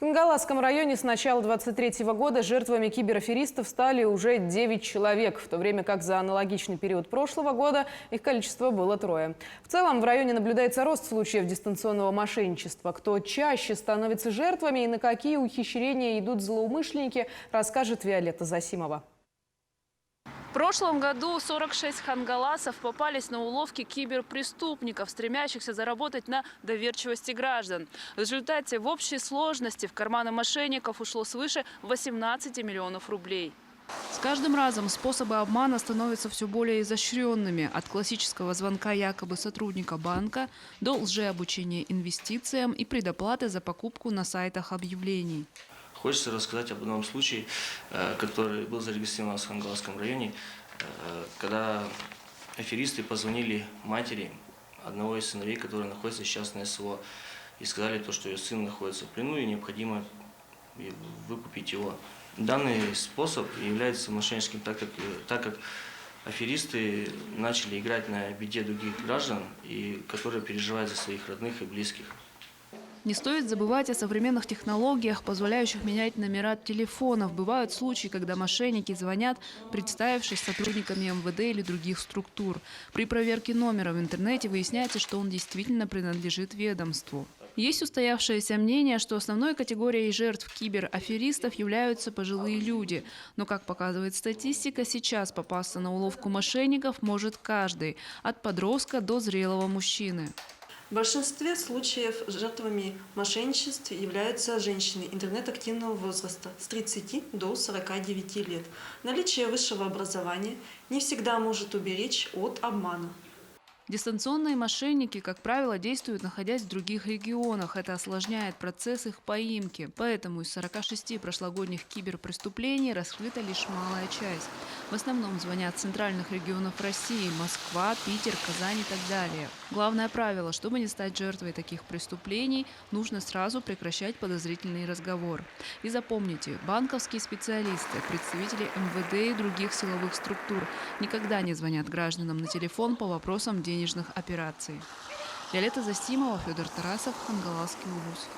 В Хангаласском районе с начала 2023 года жертвами кибераферистов стали уже 9 человек, в то время как за аналогичный период прошлого года их количество было 3. В целом в районе наблюдается рост случаев дистанционного мошенничества. Кто чаще становится жертвами и на какие ухищрения идут злоумышленники, расскажет Виолетта Засимова. В прошлом году 46 хангаласов попались на уловки киберпреступников, стремящихся заработать на доверчивости граждан. В результате в общей сложности в карманы мошенников ушло свыше 18 миллионов рублей. С каждым разом способы обмана становятся все более изощренными. От классического звонка якобы сотрудника банка до лжеобучения инвестициям и предоплаты за покупку на сайтах объявлений. Хочется рассказать об одном случае, который был зарегистрирован в Хангаласском районе, когда аферисты позвонили матери одного из сыновей, который находится сейчас на СВО, и сказали, что ее сын находится в плену и необходимо выкупить его. Данный способ является мошенническим, так как аферисты начали играть на беде других граждан, которые переживают за своих родных и близких. Не стоит забывать о современных технологиях, позволяющих менять номера телефонов. Бывают случаи, когда мошенники звонят, представившись сотрудниками МВД или других структур. При проверке номера в интернете выясняется, что он действительно принадлежит ведомству. Есть устоявшееся мнение, что основной категорией жертв кибераферистов являются пожилые люди. Но, как показывает статистика, сейчас попасться на уловку мошенников может каждый, от подростка до зрелого мужчины. В большинстве случаев жертвами мошенничеств являются женщины интернет-активного возраста с 30 до 49 лет. Наличие высшего образования не всегда может уберечь от обмана. Дистанционные мошенники, как правило, действуют, находясь в других регионах. Это осложняет процесс их поимки. Поэтому из 46 прошлогодних киберпреступлений раскрыта лишь малая часть. В основном звонят с центральных регионов России – Москва, Питер, Казань и так далее. Главное правило – чтобы не стать жертвой таких преступлений, нужно сразу прекращать подозрительный разговор. И запомните, банковские специалисты, представители МВД и других силовых структур никогда не звонят гражданам на телефон по вопросам денежных операций. Виолетта Засимова, Федор Тарасов, Хангаласский улус.